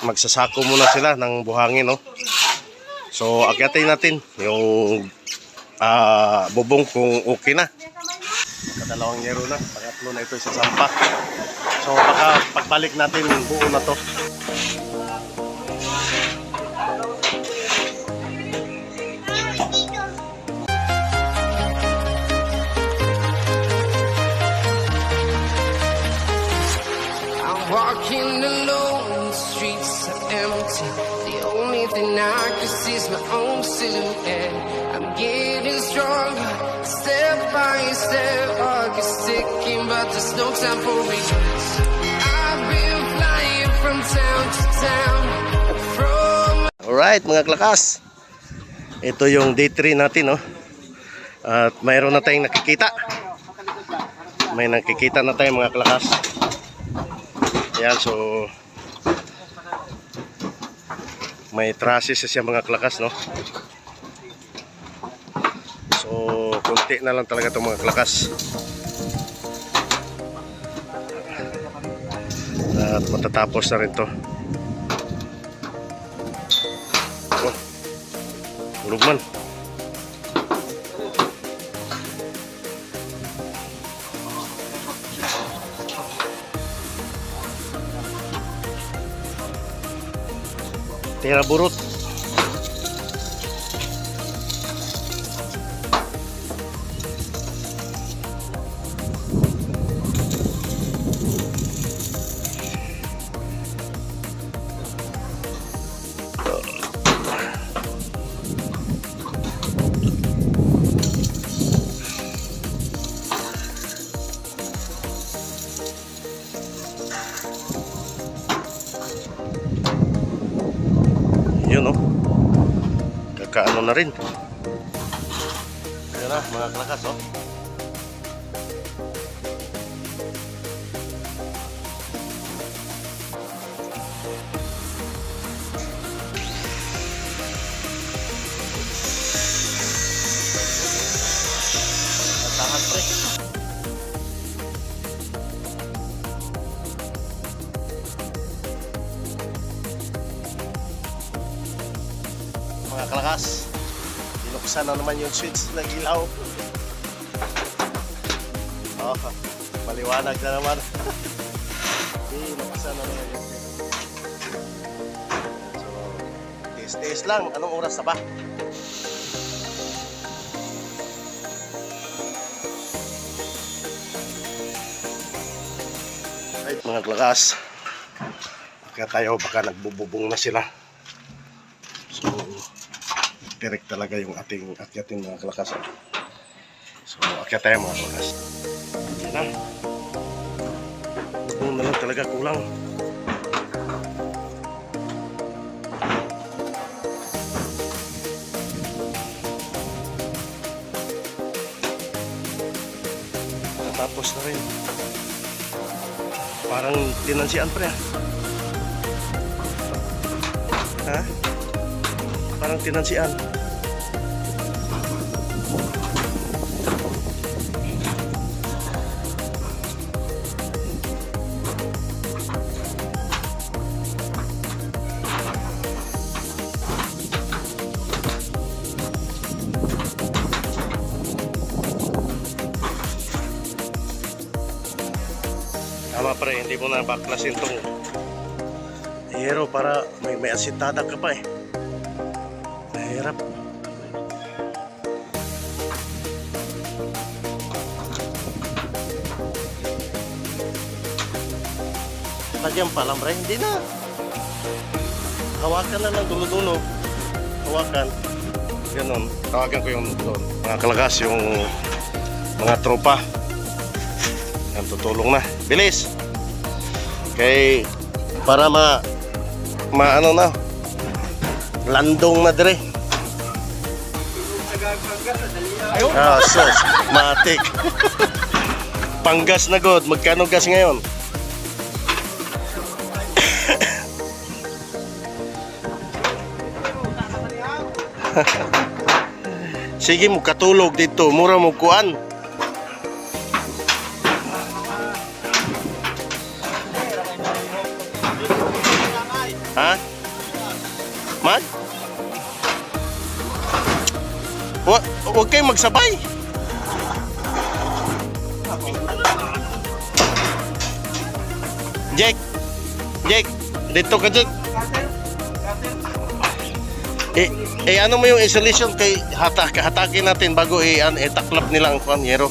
magsasako muna sila ng buhangin, no? So akyatin natin yung bubong kung okay na. Kadalawang yero na, pangatlo na ito sa sampa. So baka pagbalik natin buo na to. Walking alone, the streets are empty. The only thing I can see is my own silhouette. I'm getting stronger, step by step. Heart is ticking, but there's no time for regrets. I've been flying from town to town. Alright mga klakas, ito yung day 3 natin, no? At mayroon na tayong nakikita. May nakikita na tayong mga klakas. Ayan, so may trusses siya mga klakas, no? So kunti na lang talaga itong mga klakas. At matatapos na rin to. Oh, tulog man. Tira burot. Yun, no? Kakaano na rin. Ayan na mga klakas, oh. Tahan pre. Mga klakas, binuksan na naman yung switch ng ilaw. Oh, maliwanag na naman. Binuksan na naman yung switch. So, tiis-tiis lang. Anong oras na ba? Right, mga klakas, kaya tayo baka nagbububong na sila. So direct talaga yung ating akyatin mga klakas. So akyat tayo mga klakas. Yan na. Bubong na lang talaga kulang. Natapos na rin. Parang tinansian pre. Ha? Parang tinansian. Tama pre, hindi mo na baklasin tong hero para may asitada ka pa eh. Mahirap. Lagyan pa lang pre, hindi na. Hawakan na lang dulo-dulo. Hawakan. Ganon. Tawagan ko yung doon. Mga kalagas, yung mga tropa. Yan, tutulong na. Bilis! Okay. Para ano na. Landong na dire. Ah, sus. Matik. Panggas na god. Magkano gas ngayon? Sige mo katulog dito, mura mo kuan. Ha? Mag? Huwag kayong magsabay. Jake, dito ka, Jake. Ano mo yung installation kay hatakin natin bago taklap nila ang yero.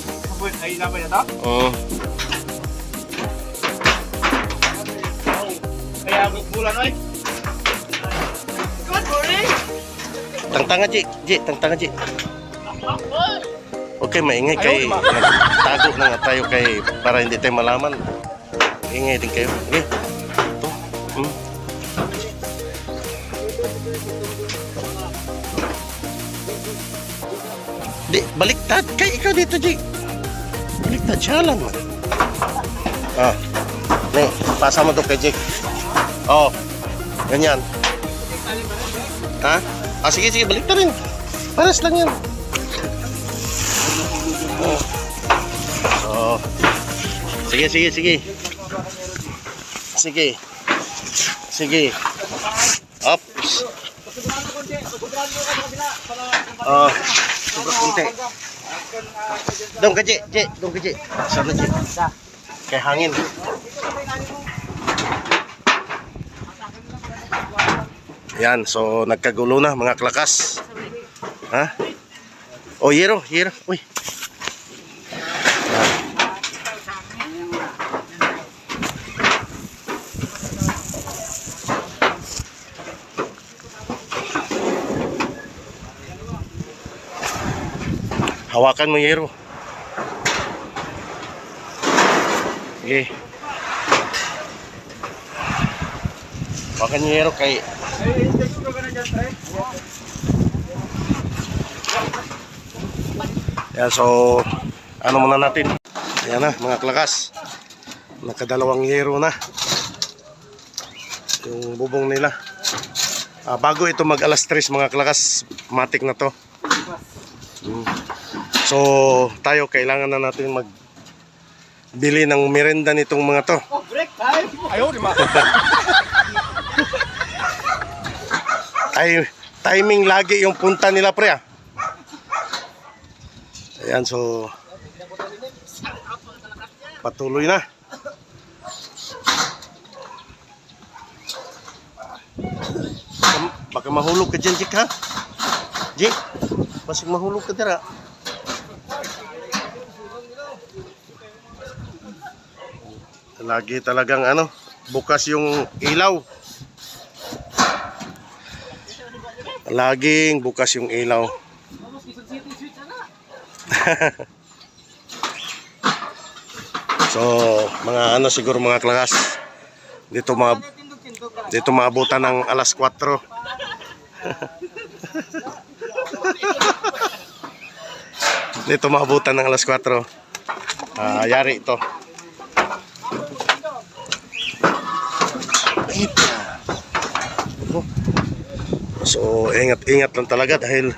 Ay, naman ito? Oo. Kaya bulan ay. Good morning. Tangtanga, Jake. Okay, maingay kay nagtago na nga tayo kay para hindi tayo malaman. Ingay din kayo. Okay. Ito. Baliktad kay ikaw dito, Jake. Baliktad siya lang. Pasa mo to kay Jake. Oh. Ganyan. Ha? Sige, baliktad rin. Paras lang yan. Oh. Sige. Oops. Oh. Kunti. Dong ka, Jek. Sana, Jek. Kaya hangin. Yan, so nagkagulo na mga klakas. Ha? Oh, yero. Uy. Hawakan mo, yero. Okay. Hawakan mo, yero, kay... Yan, so... Ano muna natin? Ayan na, mga klakas. Nakadalawang yero na. Yung bubong nila. Bago ito mag alas 3, mga klakas, matik na to. So, tayo kailangan na natin magbili ng merenda nitong mga to. Oh, break time. Ayaw, di ba? Ay, timing lagi yung punta nila, pre. Ayan, so patuloy na. Baka mahulog ka dyan, Jik, ha? Jik, basig mahulog ka dyan, ha? Lagi talagang bukas yung ilaw. Laging bukas yung ilaw. So, mga siguro mga klakas. Dito maabutan ng alas 4. Dito maabutan ng alas 4. Yari ito. So, ingat lang talaga dahil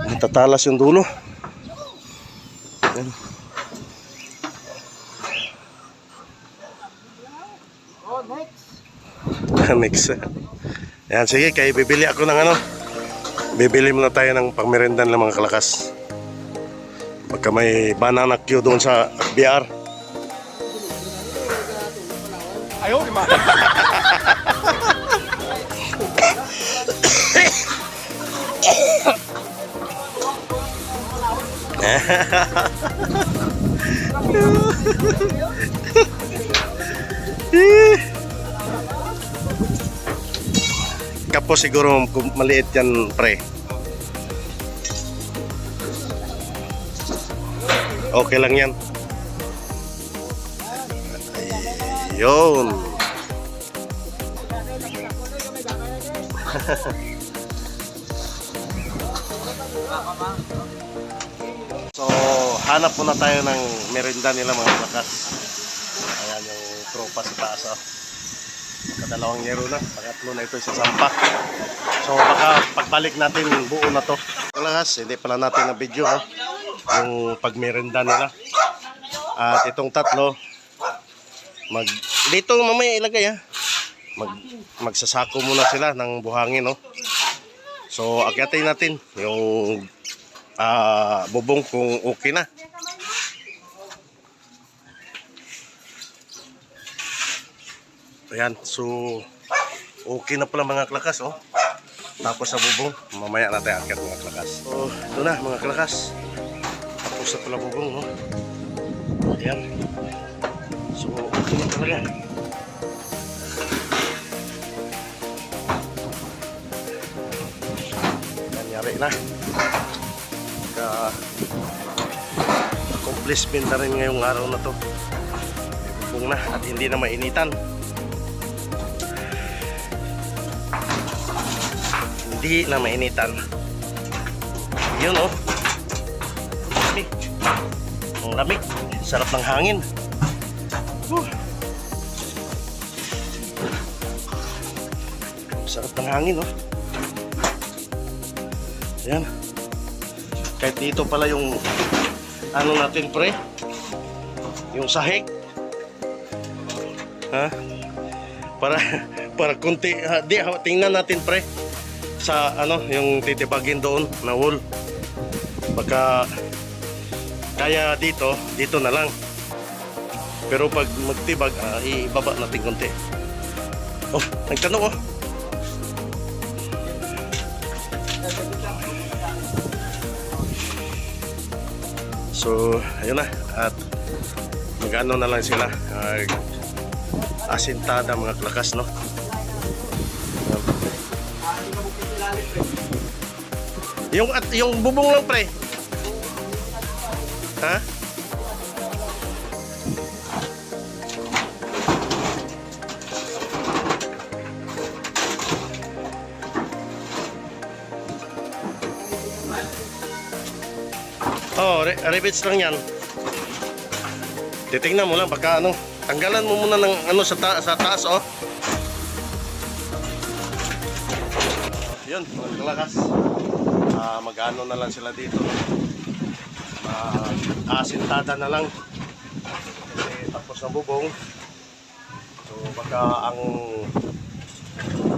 matatalas yung dulo. Ayan. Next. Ayan, sige, kaya bibili ako ng bibili muna tayo ng pangmerendan ng mga kalakas. Pagka may banana queue doon sa BR. Ayaw, di ba? Kapos siguro maliit yan, pre. Okay lang yan. Yun. So, hanap muna tayo ng merenda nila mga lakas. Ayan yung tropa sa taas. Kadalawang yero na. Pangatlo na ito sa sampa. So, baka pagbalik natin buo na to. Lakas, hindi pala natin na video yung pagmerenda nila. At itong tatlo, dito mamaya ilagay magsasako muna sila ng buhangin, no? So akyatin natin yung bubong kung okay na. Ayan, so okay na pala mga klakas, oh. Tapos sa bubong, mamaya natin akyat mga klakas. So ito na mga klakas, tapos na pala bubong, no? Ayan, so okay na talaga. Nangyari na. Accomplishment na rin ngayong araw na to. Bubong na at hindi na mainitan. Hindi na mainitan. Yun, oh. Lamig. Ang lamig. Sarap ng hangin. Sarap ng hangin, oh. Ayan. Kahit dito pala yung ano natin, pre. Yung sahig. Ha? Para kunti. Tingnan natin, pre. Sa ano, yung titibagin doon na wool. Baka kaya dito na lang. Pero pag magtibag, ibaba natin konti. Oh, nagtanong, oh. So, ayun na. At mag-ano na lang sila. Asintada mga klakas, no? Yung bubong lang, pre. Ha? Oh, rivets lang yan. Titingnan mo lang baka ano, tanggalan mo muna ng ano sa taas, oh. Yun, mga kalakas. Mag-ano na lang sila dito. Asintada na lang. Tapos ng bubong. So baka ang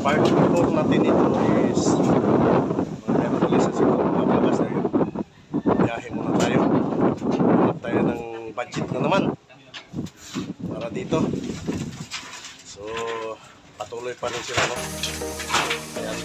part tour natin ito is mag-realize siguro mga kalakas na yun. Biyahe muna tayo. Hanap tayo ng budget na naman para dito. So patuloy pa rin sila, no? Ayan.